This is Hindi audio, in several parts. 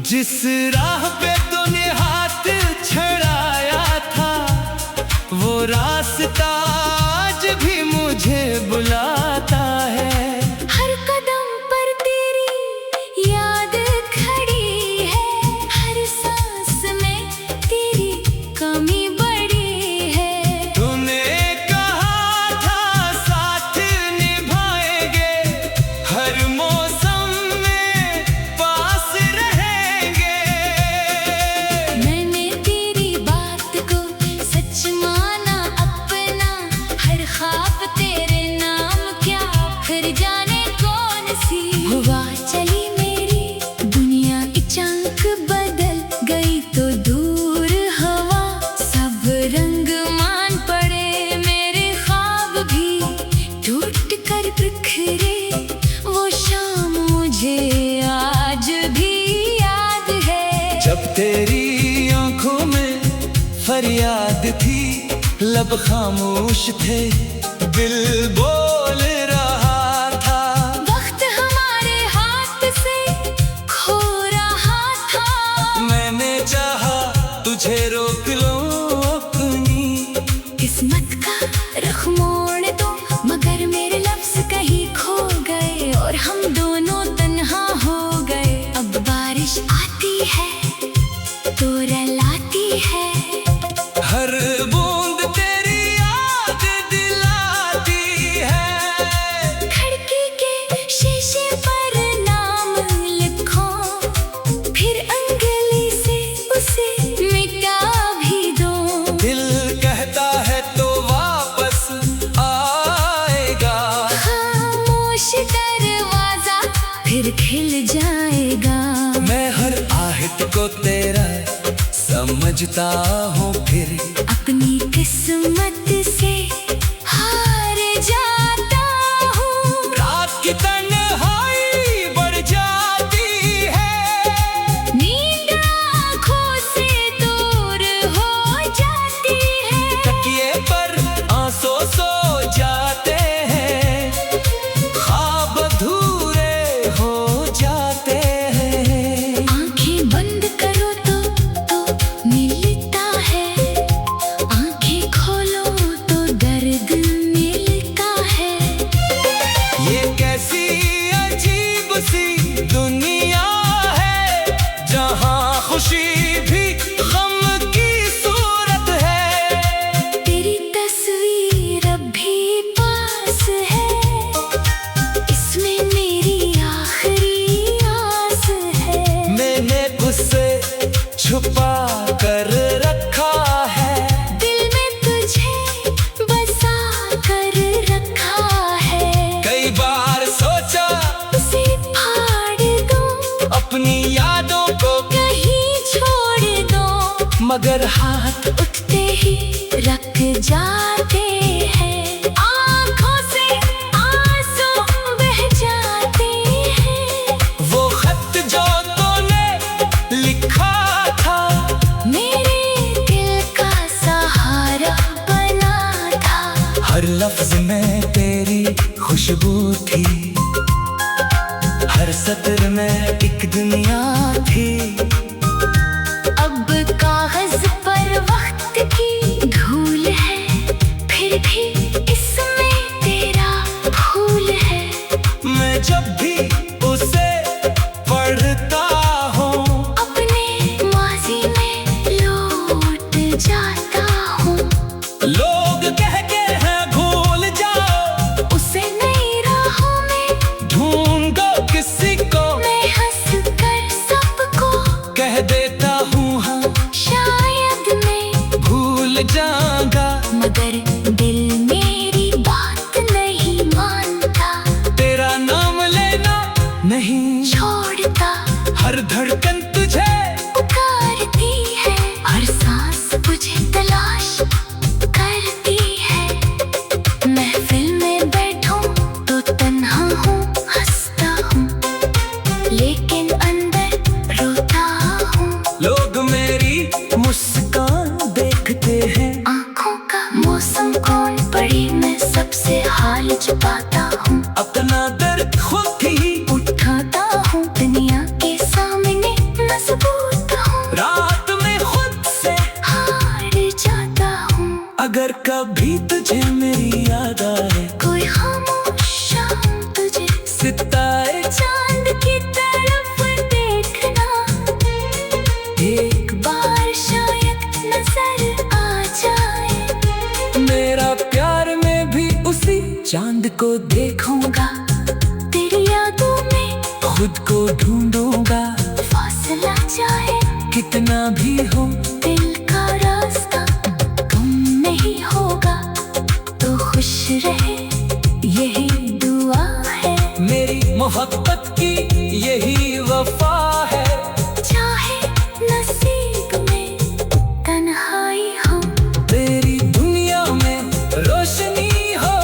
जिस राह पे तूने हाथ छड़ाया था, वो रास्ता आज भी मुझे बुलाता है। हर कदम पर तेरी याद खड़ी है, हर सांस में तेरी कमी बड़ी है। तूने कहा था साथ निभाएंगे, हर मौसम में पास रहेंगे। मैंने तेरी बात को सच माना अपना, हर ख्वाब तेरे नाम क्या फिर जाने कौन सी हुआ चली मेरी दुनिया की चमक बदल गई तो दूर हवा, सब रंग मान पड़े मेरे ख्वाब भी टूट कर बिखरे। वो शाम मुझे आज भी याद है, जब तेरी आंखों में फरियाद थी, लब खामोश थे, दिल बोल रहा था। वक्त हमारे हाथ से खो रहा था, मैंने चाहा तुझे रोक लो अपनी, किस्मत का रुख मोड़ दो, मगर मेरे लफ्ज कहीं खो गए और हम दोनों तन्हा हो गए। अब बारिश आती है तो रुलाती है, हर बूंद तेरी याद दिलाती है। खिड़की के शीशे पर नाम लिखो, फिर अंगली से उसे मिटा भी दो। दिल कहता है तो वापस आएगा, खामोश दरवाजा फिर खिल जाएगा। मैं हर आहट को तेरा समझता हूँ, फिर अपनी किस्मत से हार जाता हूँ। रात की तन्हाई बढ़ जाती है, नींद आँखों से दूर हो जाती है, तकिए पर आंसू सो जाते हैं, ख्वाब अधूरे हो जाते हैं। आँखें बंद करो तो मिलता है, आँखें खोलो तो दर्द मिलता है। ये कैसी अजीब सी दुनिया है, जहाँ खुशी भी गम की सूरत है। तेरी तस्वीर अब भी पास है, इसमें मेरी आखिरी आस है। मैंने उसे छुपा कर रखा है, दिल में तुझे बसा कर रखा है। कई बार सोचा उसे फाड़ दूं, अपनी यादों को, कहीं छोड़ दो, मगर हाथ उठते ही रख जाते हैं। आँखों से आंसू बह जाते हैं, वो खत जो तूने लिखा था, मेरे दिल का सहारा बना था। हर लफ्ज में तेरी खुशबू थी, हर सत्र में एक दुनिया थी। अब कागज पर वक्त की धूल है, फिर भी इसमें तेरा फूल है। मैं जब भी उसे पढ़ता हूँ, अपने माजी में लौट जाता हूँ। लोग कहते हैं भूल जाओ, उसे नई राहों में ढूंढो किसी को, मैं हंस कर सबको कह देता हूँ हाँ, शायद मैं भूल जाऊंगा। मगर दिल मेरी बात नहीं मानता, तेरा नाम लेना नहीं छोड़ता। हर धड़कन तुझे पुकारती है, हर सांस तुझे तलाश करती है। महफिल में बैठूं तो तन्हा हूँ, हंसता हूँ, लेकिन अंदर रोता हूँ। लोग मेरी मुस्कान देखते हैं, आँखों का मौसम कौन पढ़े, मैं सबसे हाल छुपाता हूँ। अपना दर्द खुद ही उठाता हूँ दुनिया के सामने, न कभी तुझे मेरी याद आए, कोई खामोश शाम तुझे सितारे चांद की तरफ देखना, एक बार शायद नजर आ जाए। मेरा प्यार में भी उसी चांद को देखूंगा, तेरी यादों में खुद को ढूंढूंगा। फासला चाहे कितना भी हो दिल का रास्ता कम नहीं होगा, तो खुश रहे यही दुआ है। मेरी मोहब्बत की यही वफा है। चाहे नसीब में तन्हाई हो, तेरी दुनिया में रोशनी हो,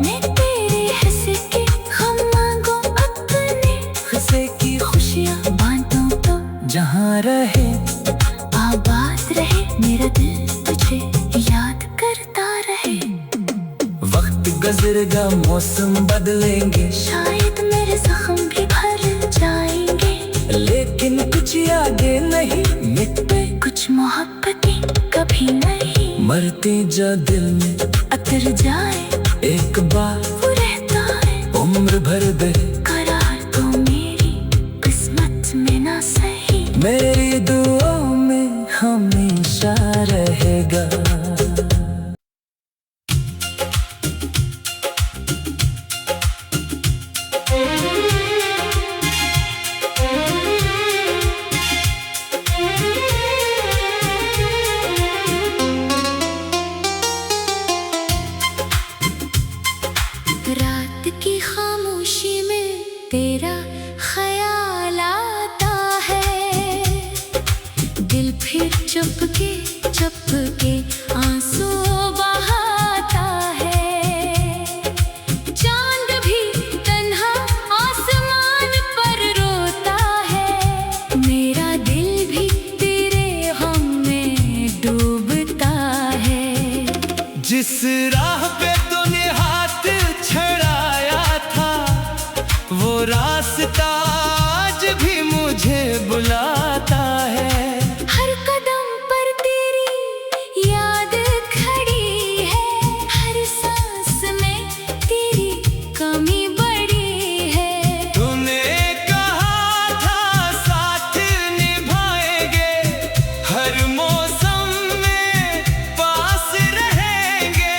मैं तेरे हिस्से के गम मांगू अपने, हिस्से की खुशियाँ बांटूं तो जहाँ रहे। आबाद रहे मेरा दिल तुझे याद करता रहे। वक्त गुजरेगा मौसम बदलेंगे, शायद मेरे जख्म भी भर जाएंगे, लेकिन कुछ यादें नहीं मिटते, कुछ मोहब्बतें कभी नहीं मरते जो दिल में अतर जाए। एक बार वो रहता है उम्र भर दे, करार तो मेरी किस्मत में ना सही, मेरी दुआओं में हमेशा रहेगा। रात की खामोशी में तेरा ख्याल आता है, दिल फिर चुपके चुपके आंसू बहाता है। चांद भी तन्हा आसमान पर रोता है, मेरा दिल भी तेरे गम में डूबता है। जिस राह पे तूने हाथ छड़ाया था, वो रास्ता आज भी मुझे बुलाता है। हर कदम पर तेरी याद खड़ी है, हर सांस में तेरी कमी बड़ी है। तूने कहा था साथ निभाएंगे, हर मौसम में पास रहेंगे।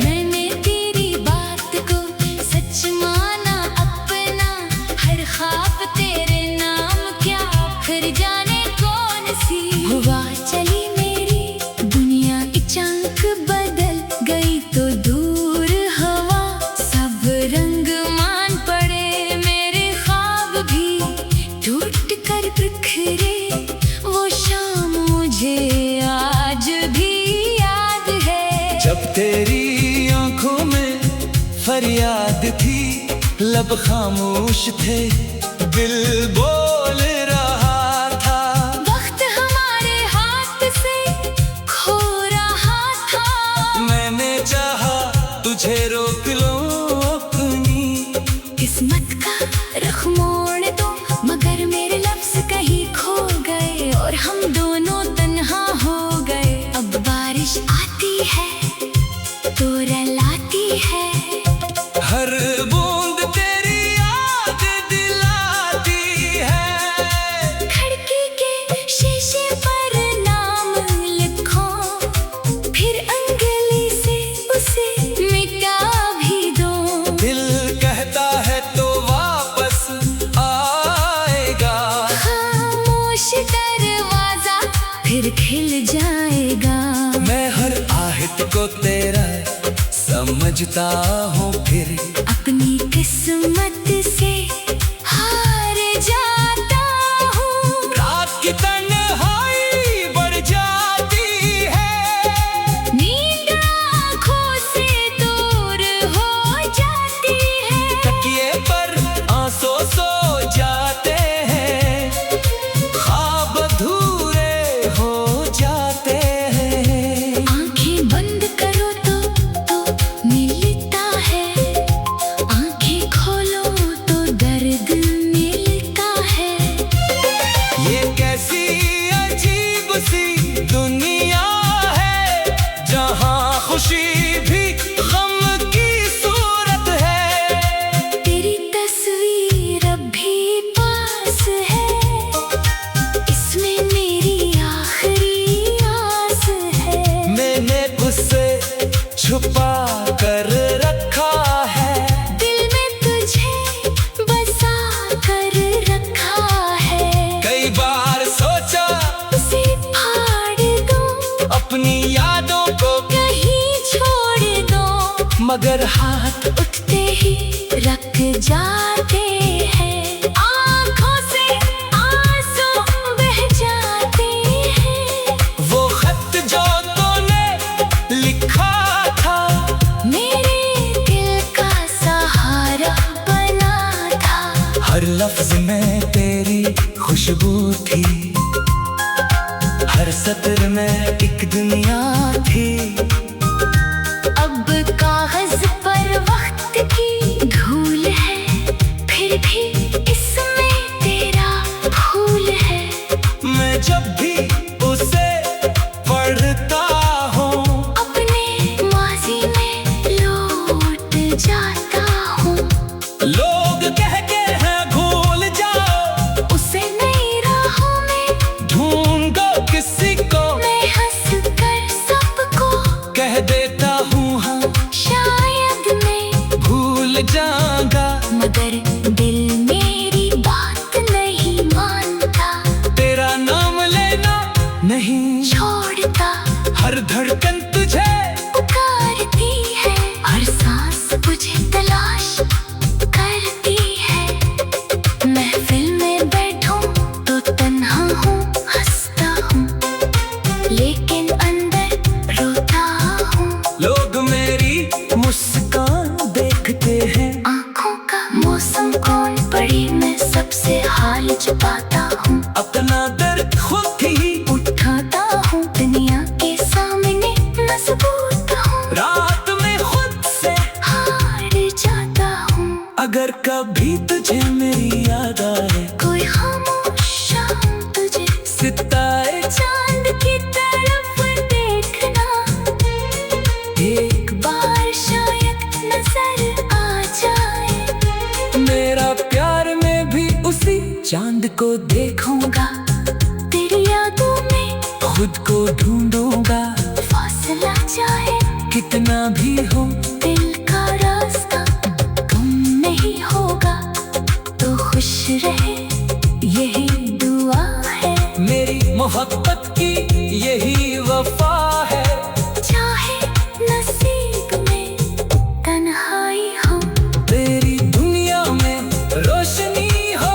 मैंने तेरी बात को सच माना अपना, हर ख्वाब तेरे नाम क्या फिर जाने कौन सी। हुआ चली मेरी दुनिया अचानक बदल गई, तो दूर हवा सब रंग मान पड़े, मेरे ख्वाब भी टूट कर बिखरे। वो शाम मुझे आज भी याद है, जब तेरी आंखों में फरियाद थी, लब खामोश थे, दिल बोल रहा था। वक्त हमारे हाथ से खो रहा था, मैंने चाहा तुझे रोक लो अपनी, किस्मत का रुख मोड़ दो, मगर मेरे लफ्ज कहीं खो गए और हम दोनों तन्हा हो गए। अब बारिश आती है तो रुलाती है, हर बूंद तेरी याद दिलाती है। खिड़की के शीशे पर नाम लिखो, फिर अंगली से उसे मिटा भी दो। दिल कहता है तो वापस आएगा, खामोश दरवाजा फिर खिल जाएगा। मैं हर आहट को तेरा समझता हूँ, फिर अपनी किस्मत से हार जाता हूँ। रात की तन्हाई बढ़ जाती है, नींद आँखों से दूर हो जाती है, तकिए पर आंसू सो जाते हैं, ख्वाब अधूरे हो जाते हैं। आँखें बंद करो तो मिलता है, आँखें खोलो मगर हाथ उठते ही रख जाते हैं, आंखों से आंसू बह जाते हैं। वो खत जो तूने लिखा था मेरे दिल का सहारा बना था। हर लफ्ज में तेरी खुशबू थी, हर सत्र में एक दुनिया थी। अब कागज पर वक्त की धूल है, फिर भी इसमें तेरा फूल है। मैं जब भी उसे पढ़ता हूँ अपने माजी में लौट जाता हूँ। लोग कहते हैं भूल जाओ, उसे नई राहों में ढूंढो किसी को। मैं हंस कर सबको कह देता हूँ हाँ, शायद मैं भूल जाऊंगा, मगर दिल मेरी बात नहीं मानता। तेरा नाम लेना नहीं छोड़ता, हर धड़कन तुझे पुकारती है, हर सांस तुझे तलाश करती है। महफिल में बैठूं तो तन्हा हूँ, हंसता हूँ, लेकिन अंदर रोता हूँ। लोग मेरी मुस्कान देखते हैं, आँखों का मौसम कौन पढ़े, मैं सबसे हाल छुपाता हूँ। अपना दर्द खुद ही उठाता हूँ, दुनिया के सामने मजबूत हूँ। रात में खुद से। हार जाता हूँ, अगर कभी तुझे मेरी याद आए, कोई खामोश शाम तुझे सितारे चांद की तरफ देखना। एक बार शायद नजर आ जाए, मेरा प्यार में भी उसी चांद को देखूंगा, तेरी यादों में खुद को ढूंढूंगा। फासला चाहे कितना भी हो दिल का रास्ता गुम नहीं होगा, तो खुश रहे यही दुआ है। मेरी मोहब्बत की यही वफा है। चाहे नसीब में तन्हाई हो, तेरी दुनिया में रोशनी हो,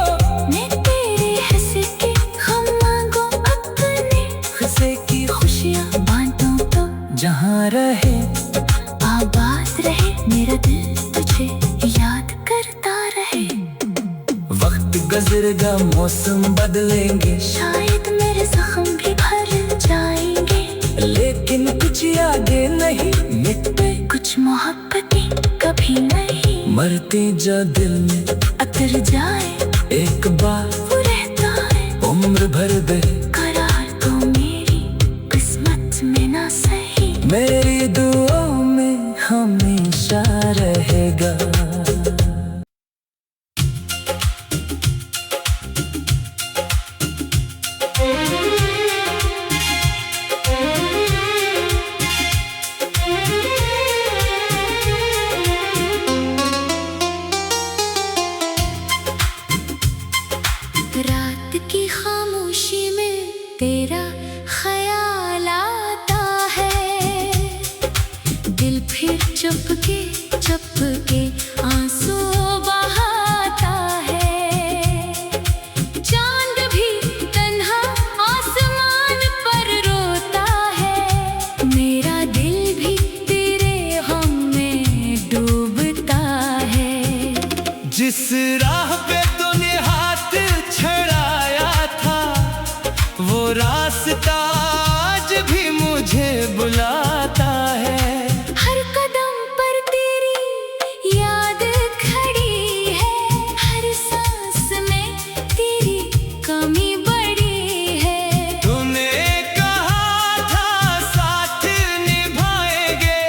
मैं तेरे हिस्से के गम मांगू, अपने खुशी की खुशियाँ बांटूं तो जहाँ रहे। आबाद रहे मेरा दिल, तुझे याद करता रहे। वक्त गुजरेगा, मौसम बदलेंगे, शायद मेरे जख्म भी भर जाएंगे, लेकिन कुछ यादें नहीं मिटते, कुछ मोहब्बतें कभी नहीं मरती जो दिल में अतर जाए। एक बार वो रहता है उम्र भर दे, करार तो मेरी किस्मत में ना सही, मेरी दुआओं में हमेशा रहेगा। रात की खामोशी में तेरा ख्याल आता है, दिल फिर चुपके चुपके आंसू बहाता है। चांद भी तन्हा आसमान पर रोता है, मेरा दिल भी तेरे गम में डूबता है। जिस राह पे तूने हाथ छड़ाया था, वो रास्ता आज भी मुझे बुलाता है। हर कदम पर तेरी याद खड़ी है, हर सांस में तेरी कमी बड़ी है। तूने कहा था साथ निभाएंगे,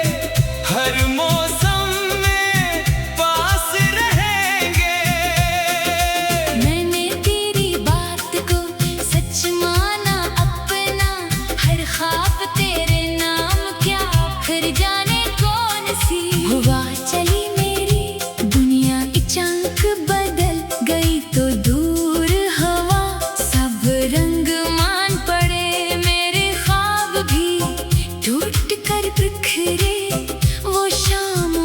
हर मौसम में पास रहेंगे। मैंने तेरी बात को सच माना अपना, हर ख्वाब तेरे नाम क्या, फिर जाने कौन सी हुआ चली मेरी दुनिया। अचानक बदल गई तो दूर हवा, सब रंग मान पड़े, मेरे ख्वाब भी टूट कर बिखरे। वो शाम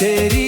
तेरी